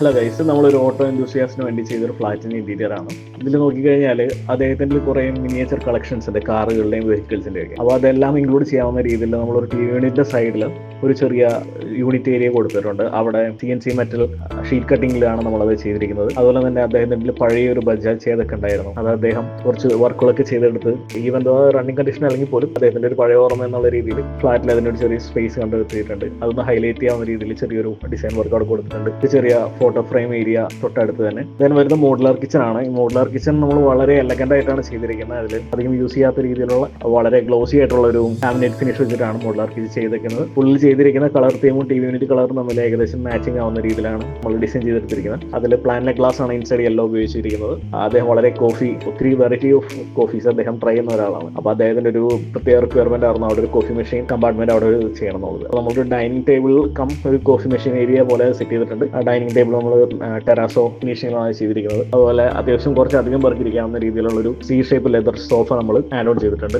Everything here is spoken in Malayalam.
ഹലോ ഗൈസ്, നമ്മളൊരു ഓട്ടോ എന്തൂസിയാസ്റ്റിന് വേണ്ടി ചെയ്തൊരു ഫ്ലാറ്റിൻ്റെ ഇൻറ്റീരിയർ ആണ്. ഇതിൽ നോക്കിക്കഴിഞ്ഞാൽ അദ്ദേഹത്തിൻ്റെ കുറേ മിനിയേച്ചർ കളക്ഷൻസ് ഉണ്ട്, കാറുകളുടെയും വെഹിക്കിൾസിൻ്റെ ഒക്കെ. അപ്പോൾ അതെല്ലാം ഇൻക്ലൂഡ് ചെയ്യാവുന്ന രീതിയിൽ നമ്മളൊരു ടി വി യൂണിറ്റിൻ്റെ സൈഡിൽ ഒരു ചെറിയ യൂണിറ്റ് ഏരിയ കൊടുത്തിട്ടുണ്ട്. അവിടെ CNC മെറ്റൽ ഷീറ്റ് കട്ടിങ്ങിലാണ് നമ്മളത് ചെയ്തിരിക്കുന്നത്. അതുപോലെ തന്നെ അദ്ദേഹത്തിൻ്റെ പഴയൊരു ബജാജ് ചേതക്ക് ഉണ്ടായിരുന്നു, അത് അദ്ദേഹം കുറച്ച് വർക്കുകളൊക്കെ ചെയ്തെടുത്ത് ഈവൻ റണ്ണിങ് കണ്ടീഷൻ അല്ലെങ്കിൽ പോലും അദ്ദേഹത്തിൻ്റെ ഒരു പഴയ ഓർമ്മ എന്നുള്ള രീതിയിൽ ഫ്ലാറ്റിൽ അതിൻ്റെ ഒരു ചെറിയ സ്പേസ് കണ്ടെത്തിയിട്ടുണ്ട്. അതൊന്ന് ഹൈലൈറ്റ് ചെയ്യാവുന്ന രീതിയിൽ ചെറിയൊരു ഡിസൈൻ വർക്ക് അവിടെ കൊടുത്തിട്ടുണ്ട്. ഒരു ചെറിയ ഫോട്ടോ ഫ്രെയിം ഏരിയ തൊട്ടടുത്ത് തന്നെ. ദെൻ വരുന്ന മോഡുലാർ കിച്ചൺ ആണ്. ഈ മോഡുലാർ കിച്ചൺ നമ്മൾ വളരെ എലഗന്റ് ആയിട്ടാണ് ചെയ്തിരിക്കുന്നത്. അതിൽ അധികം യൂസ് ചെയ്യാത്ത രീതിയിലുള്ള വളരെ ഗ്ലോസി ആയിട്ടുള്ള ഒരു ലാമിനേറ്റ് ഫിനിഷ് വെച്ചിട്ടാണ് മോഡുലാർ കിച്ചൺ ചെയ്തിരിക്കുന്നത്. ഉള്ളിൽ ചെയ്തിരിക്കുന്ന കളർ തീമും ടി വി യൂണിറ്റ് കളറും തമ്മിൽ ഏകദേശം മാച്ചിങ് ആവുന്ന രീതിയിലാണ് നമ്മൾ ഡിസൈൻ ചെയ്തെടുത്തിരിക്കുന്നത്. അതിൽ പ്ലാനറ്റ് ഗ്ലാസ് ആണ് ഇൻസൈഡ് യെല്ലോ ഉപയോഗിച്ചിരിക്കുന്നത്. അദ്ദേഹം വളരെ ഒത്തിരി വെറൈറ്റി ഓഫ് കോഫീസ് അദ്ദേഹം ട്രൈ ചെയ്യുന്ന ഒരാളാണ്. അപ്പോൾ അദ്ദേഹത്തിന്റെ ഒരു പ്രത്യേക റിക്വയർമെന്റ് ആയിരുന്നു അവിടെ ഒരു കോഫി മെഷീൻ കമ്പാർട്ട്മെന്റ് അവിടെ ചെയ്യണം എന്നുള്ളത്. അപ്പോൾ നമ്മളൊരു ഡൈനിങ് ടേബിൾ കം ഒരു കോഫി മെഷീൻ ഏരിയ പോലെ സെറ്റ് ചെയ്തിട്ടുണ്ട്. ആ ഡൈനിങ് ടേബിൾ നമ്മൾ ടെറാസോ ഫിനിഷിംഗിലാണ് ചെയ്തിരിക്കുന്നത്. അതുപോലെ അത്യാവശ്യം കുറച്ചധികം പേർക്ക് ഇരിക്കാവുന്ന രീതിയിലുള്ള ഒരു C ഷേപ്പ് ലെതർ സോഫ നമ്മൾ ആഡ് ഓൺ ചെയ്തിട്ടുണ്ട്.